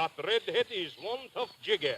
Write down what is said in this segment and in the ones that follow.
That redhead is one tough jigger.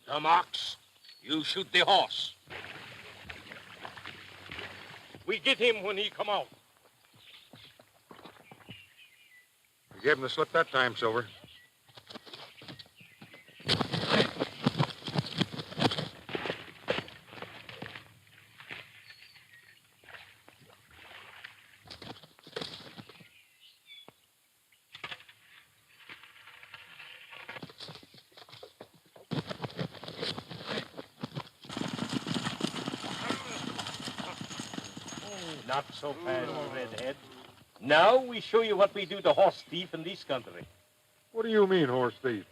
The Max, you shoot the horse. We get him when he come out. You gave him the slip that time, Silver. Not so fast, redhead. Now we show you what we do to horse thief in this country. What do you mean, horse thief?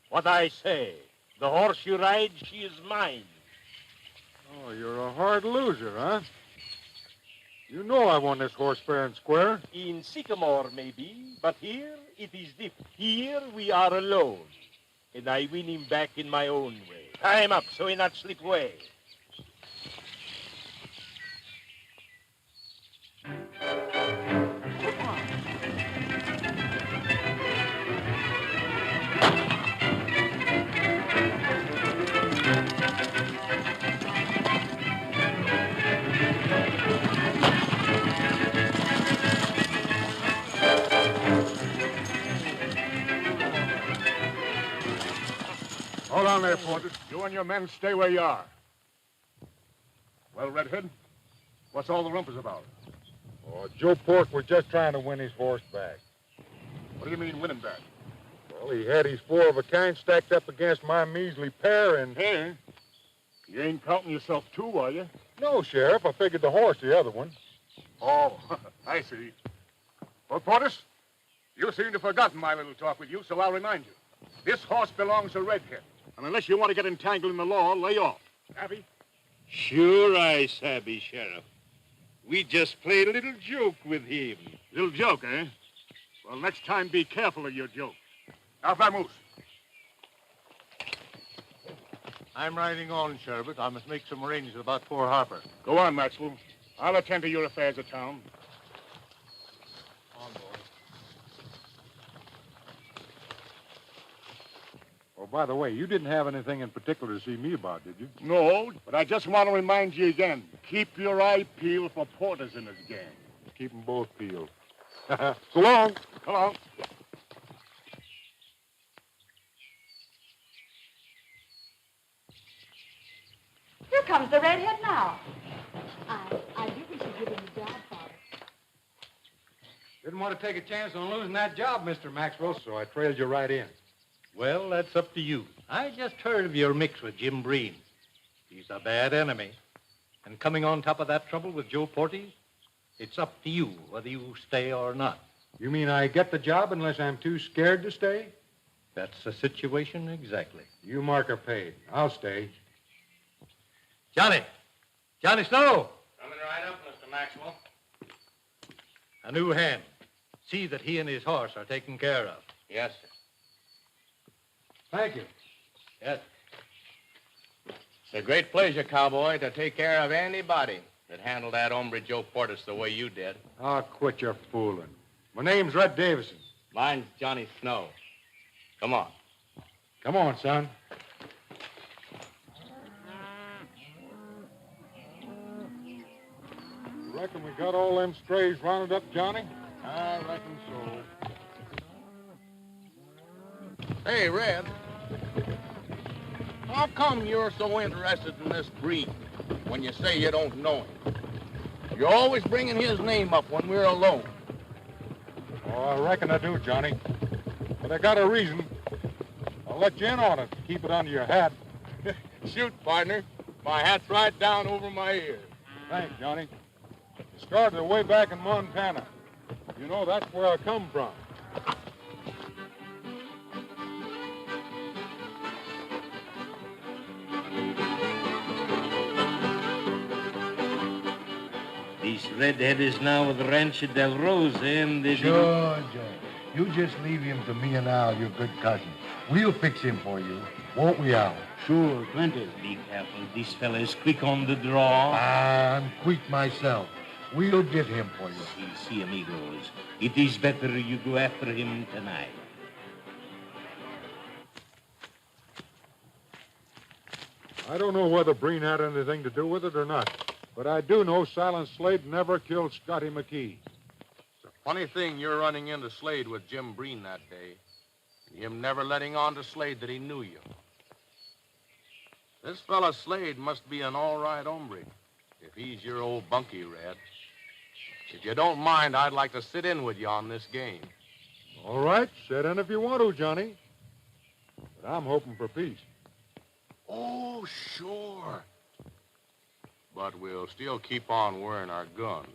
What I say. The horse you ride, she is mine. Oh, you're a hard loser, huh? You know I won this horse fair and square. In Sycamore, maybe, but here it is different. Here we are alone, and I win him back in my own way. Tie him up so he not slip away. Hold on there, Porter. You and your men stay where you are. Well, Redhead, what's all the rumpus about? Oh, Joe Pork was just trying to win his horse back. What do you mean winning back? Well, he had his four of a kind stacked up against my measly pair and... Hey, you ain't counting yourself too, are you? No, Sheriff. I figured the horse, the other one. Oh, I see. Well, Portis, you seem to have forgotten my little talk with you, so I'll remind you. This horse belongs to Redhead. And unless you want to get entangled in the law, lay off. Happy? Sure I sabby, Sheriff. We just played a little joke with him. Little joke, eh? Well, next time be careful of your joke. Now, Moose. I'm riding on, Sheriff. I must make some arrangements about poor Harper. Go on, Maxwell. I'll attend to your affairs of town. On, boy. Oh, by the way, you didn't have anything in particular to see me about, did you? No, but I just want to remind you again. Keep your eye peeled for Porters in this gang. Keep them both peeled. So long. Come on. Here comes the redhead now. I do wish you'd give him a job, Father. Didn't want to take a chance on losing that job, Mr. Maxwell, so I trailed you right in. Well, that's up to you. I just heard of your mix with Jim Breen. He's a bad enemy. And coming on top of that trouble with Joe Portuguese, it's up to you whether you stay or not. You mean I get the job unless I'm too scared to stay? That's the situation exactly. You mark are paid. I'll stay. Johnny Snow! Coming right up, Mr. Maxwell. A new hand. See that he and his horse are taken care of. Yes, sir. Thank you. Yes. It's a great pleasure, cowboy, to take care of anybody that handled that hombre Joe Portis the way you did. Oh, quit your fooling. My name's Red Davison. Mine's Johnny Snow. Come on. Come on, son. You reckon we got all them strays rounded up, Johnny? I reckon so. Hey, Red. How come you're so interested in this Breen when you say you don't know him? You're always bringing his name up when we're alone. Oh, I reckon I do, Johnny. But I got a reason. I'll let you in on it. Keep it under your hat. Shoot, partner. My hat's right down over my ears. Thanks, Johnny. It started way back in Montana. You know, that's where I come from. This redhead is now with Rancho Del Rosa and the... Sure, Joe. You just leave him to me and Al, your good cousin. We'll fix him for you. Won't we, Al? Sure, plenty. Be careful. This fella is quick on the draw. I'm quick myself. We'll get him for you. See, amigos, it is better you go after him tonight. I don't know whether Breen had anything to do with it or not, but I do know Silent Slade never killed Scotty McKee. It's a funny thing you're running into Slade with Jim Breen that day, and him never letting on to Slade that he knew you. This fella Slade must be an all-right hombre, if he's your old bunkie, Red. If you don't mind, I'd like to sit in with you on this game. All right, sit in if you want to, Johnny. But I'm hoping for peace. Oh, sure. But we'll still keep on wearing our guns.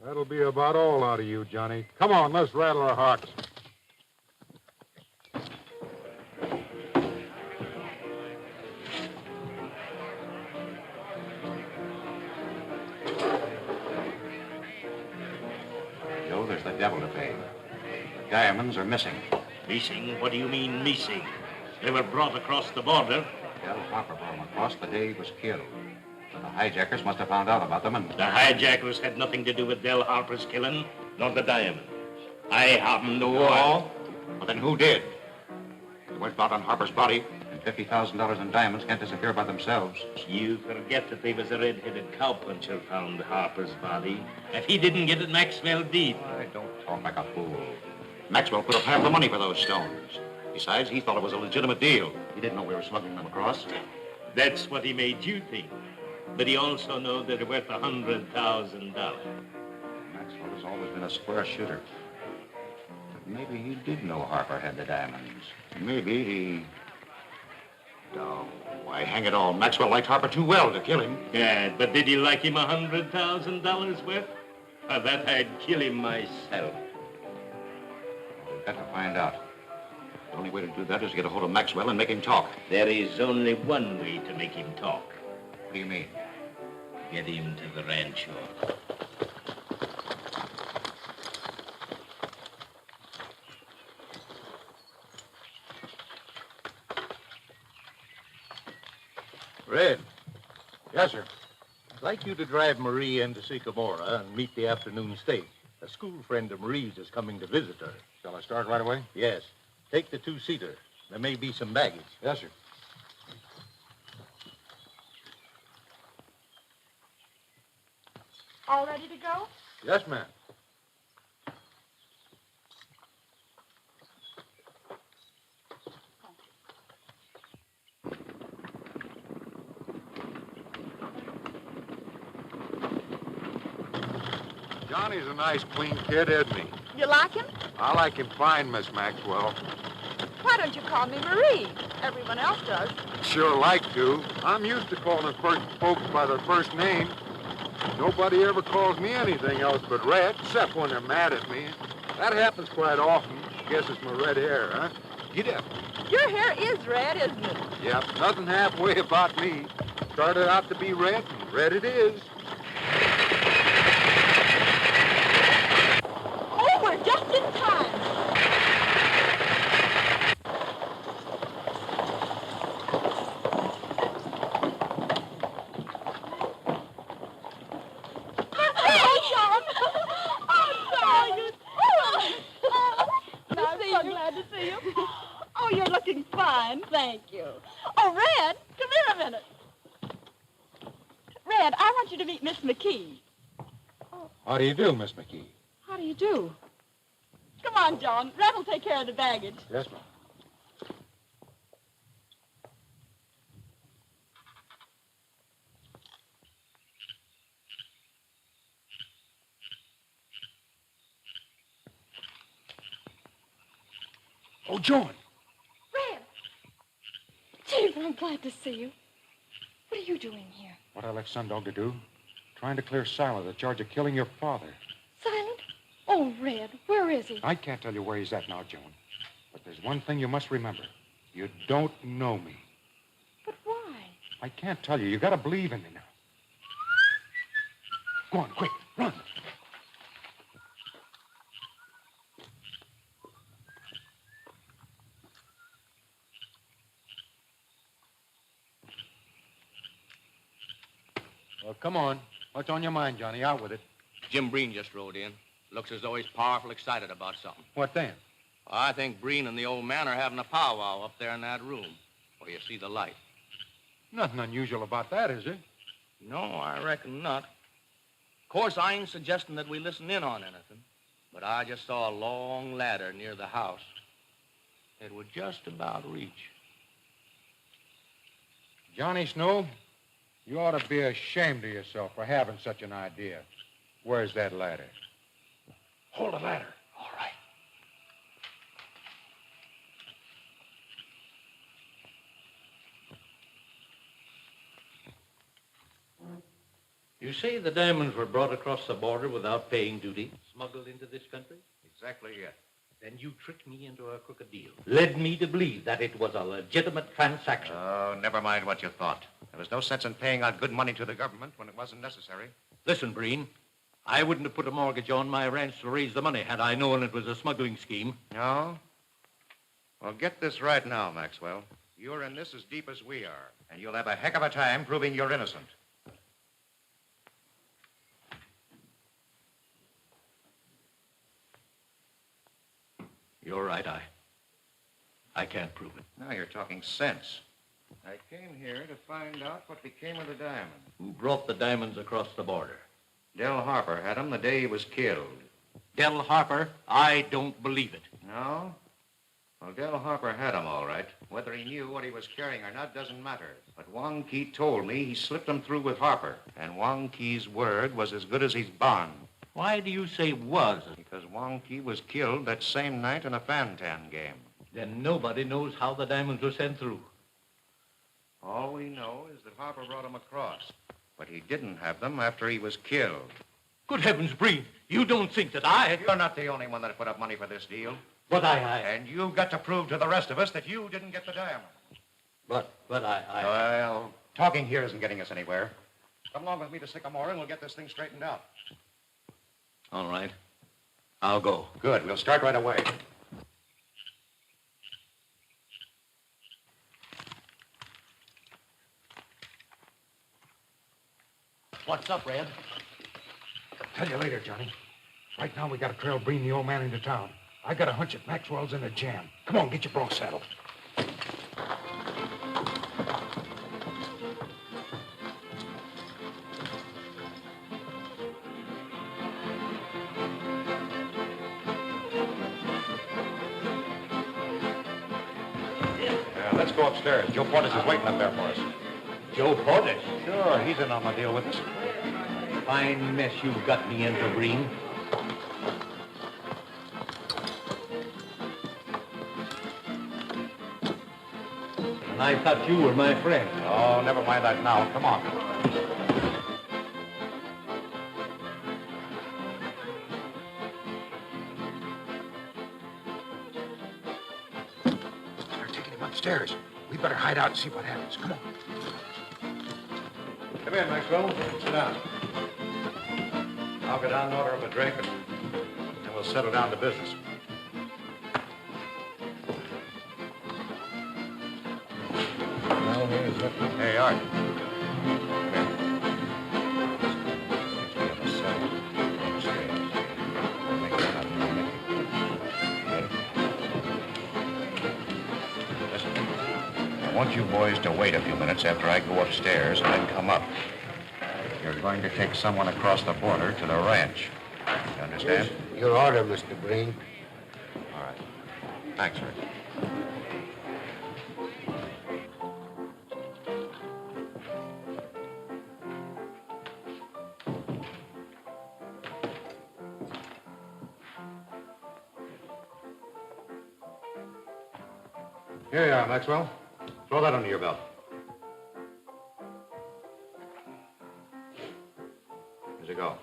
That'll be about all out of you, Johnny. Come on, let's rattle our hearts. Joe, there's the devil to pay. The diamonds are missing. Missing? What do you mean, missing? They were brought across the border. Dell Harper brought them across the day he was killed. But the hijackers must have found out about them and... The hijackers had nothing to do with Dell Harper's killing, nor the diamonds. I haven't no Well, then who did? They weren't found on Harper's body, and $50,000 in diamonds can't disappear by themselves. You forget that there was a red-headed cowpuncher found Harper's body. If he didn't get it, Maxwell did. Why, don't talk like a fool. Maxwell put up half the money for those stones. Besides, he thought it was a legitimate deal. He didn't know we were smuggling them across. That's what he made you think. But he also knew that they're worth $100,000. Maxwell has always been a square shooter. But maybe he did know Harper had the diamonds. Maybe he... No, why, hang it all. Maxwell liked Harper too well to kill him. Yeah, but did he like him $100,000 worth? For that, I'd kill him myself. We've got to find out. The only way to do that is to get a hold of Maxwell and make him talk. There is only one way to make him talk. What do you mean? Get him to the rancho. Red, Yes, sir. I'd like you to drive Marie into Sycamora and meet the afternoon state. A school friend of Marie's is coming to visit her. Shall I start right away? Yes. Take the two-seater. There may be some baggage. Yes, sir. All ready to go? Yes, ma'am. Johnny's a nice, clean kid, isn't he? You like him? I like him fine, Miss Maxwell. Why don't you call me Marie? Everyone else does. Sure like to. I'm used to calling folks by their first name. Nobody ever calls me anything else but Red, except when they're mad at me. That happens quite often. Guess it's my red hair, huh? Get up. Your hair is red, isn't it? Yep, nothing halfway about me. Started out to be red, and red it is. Oh, we're just in time. Thank you. Oh, Red, come here a minute. Red, I want you to meet Miss McKee. How do you do, Miss McKee? How do you do? Come on, John. Red will take care of the baggage. Yes, ma'am. Oh, Joan. Red! Chief, I'm glad to see you. What are you doing here? What I left Sundog to do? Trying to clear Silent the charge of killing your father. Silent? Oh, Red, where is he? I can't tell you where he's at now, Joan. But there's one thing you must remember. You don't know me. But why? I can't tell you. You gotta believe in me now. Go on, quick, run. Well, come on. What's on your mind, Johnny? Out with it. Jim Breen just rode in. Looks as though he's powerful excited about something. What then? I think Breen and the old man are having a powwow up there in that room where you see the light. Nothing unusual about that, is there? No, I reckon not. Of course, I ain't suggesting that we listen in on anything, but I just saw a long ladder near the house. It would just about reach. Johnny Snow, you ought to be ashamed of yourself for having such an idea. Where's that ladder? Hold the ladder. All right. You say the diamonds were brought across the border without paying duty, smuggled into this country? Exactly it. Then you tricked me into a crooked deal. Led me to believe that it was a legitimate transaction. Oh, never mind what you thought. There was no sense in paying out good money to the government when it wasn't necessary. Listen, Breen, I wouldn't have put a mortgage on my ranch to raise the money had I known it was a smuggling scheme. No? Well, get this right now, Maxwell. You're in this as deep as we are, and you'll have a heck of a time proving you're innocent. You're right, I can't prove it. Now you're talking sense. I came here to find out what became of the diamond. Who brought the diamonds across the border? Dell Harper had them the day he was killed. Dell Harper? I don't believe it. No? Well, Dell Harper had them all right. Whether he knew what he was carrying or not doesn't matter. But Wong Kee told me he slipped them through with Harper. And Wong Kee's word was as good as his bond. Why do you say was? Because Wong Kee was killed that same night in a fan-tan game. Then nobody knows how the diamonds were sent through. All we know is that Harper brought them across. But he didn't have them after he was killed. Good heavens, Breen, you don't think that I... You're not the only one that put up money for this deal. But I... And you've got to prove to the rest of us that you didn't get the diamond. But I... Well, talking here isn't getting us anywhere. Come along with me to Sycamore and we'll get this thing straightened out. All right. I'll go. Good. We'll start right away. What's up, Red? Tell you later, Johnny. Right now, we got to trail Breen, the old man, into town. I got a hunch that Maxwell's in a jam. Come on, get your bronc saddled. Let's go upstairs. Joe Portuguese is waiting up there for us. Joe Portuguese? Sure, he's in on the deal with us. Fine mess you've got me into, Breen. And I thought you were my friend. Oh, never mind that now. Come on. Start taking him upstairs. We better hide out and see what happens. Come on. Come in, Maxwell. Sit down. I'll go down and order him a drink, and then we'll settle down to business. Well, here's it. Hey, Art. Come here. We have a cell upstairs. Make it up. Listen, I want you boys to wait a few minutes after I go upstairs and then come up. You're going to take someone across the border to the ranch. You understand? Your order, Mr. Breen. All right. Thanks, Rick. Here you are, Maxwell. Throw that under your belt. Here's you go.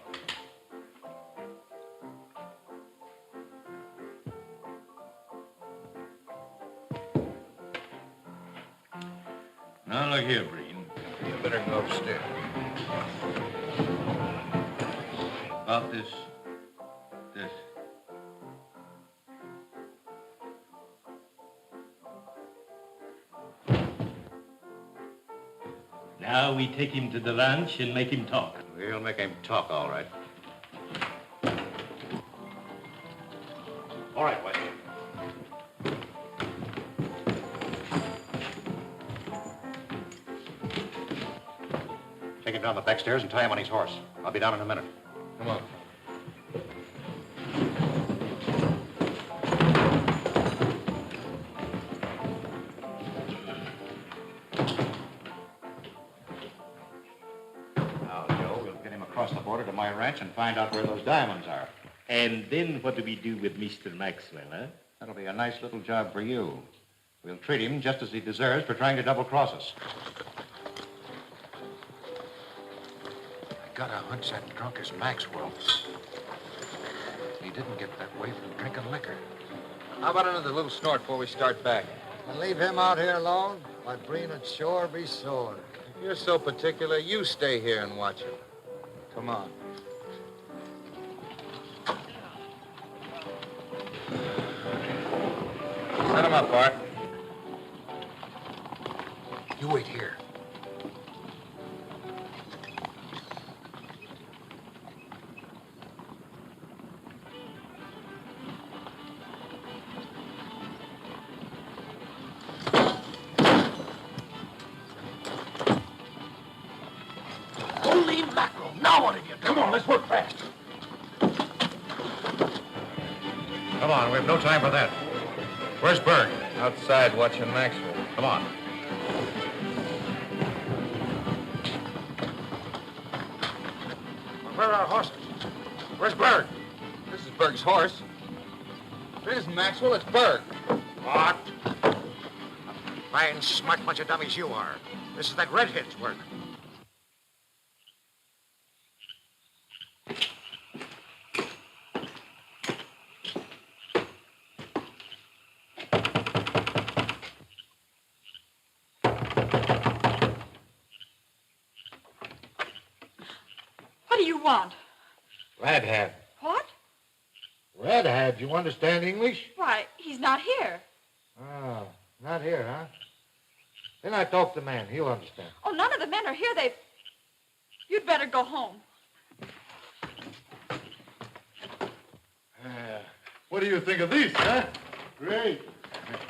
Now, look here, Breen. You better go upstairs. About this... Now we take him to the ranch and make him talk. We'll make him talk, all right. All right, Wesley. Take him down the back stairs and tie him on his horse. I'll be down in a minute. Come on. Now, Joe, we'll get him across the border to my ranch and find out where those diamonds are. And then what do we do with Mr. Maxwell, huh? That'll be a nice little job for you. We'll treat him just as he deserves for trying to double-cross us. I got a hunch that drunk is Maxwell. He didn't get that way from drinking liquor. How about another little snort before we start back? And leave him out here alone? My Breen would sure be sore. If you're so particular, you stay here and watch him. Come on. Set him up, Bart. You wait here. Holy mackerel! Now what have you done? Come on, let's work fast. Come on, we have no time for that. Where's Berg? Outside watching Maxwell. Come on. Where are our horses? Where's Berg? This is Berg's horse. It isn't Maxwell, it's Berg. What? Fine, smart bunch of dummies you are. This is that redhead's work. What do you want? Redhead. What? Redhead, you understand English? Why, he's not here. Oh, not here, huh? Then I talk to the man. He'll understand. Oh, none of the men are here. You'd better go home. What do you think of these, huh? Great.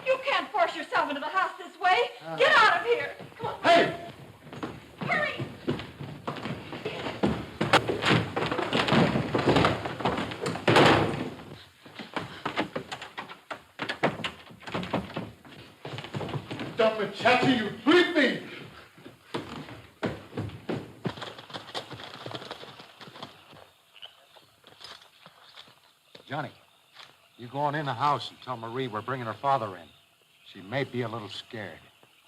You can't force yourself into the house this way. Get out of here. Come on. Hey! Hurry. Dumb muchacho, you treat me! Johnny, you go on in the house and tell Marie we're bringing her father in. She may be a little scared.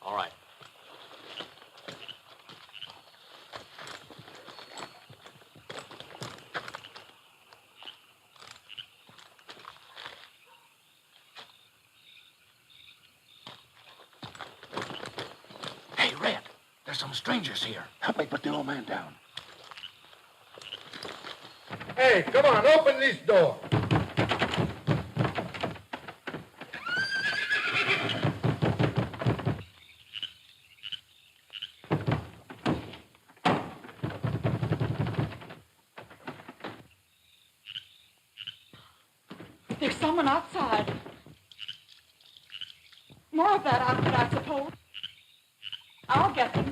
All right. Hey, Red, there's some strangers here. Help me put the old man down. Hey, come on, open this door. There's someone outside. More of that outfit, I suppose. I'll get them.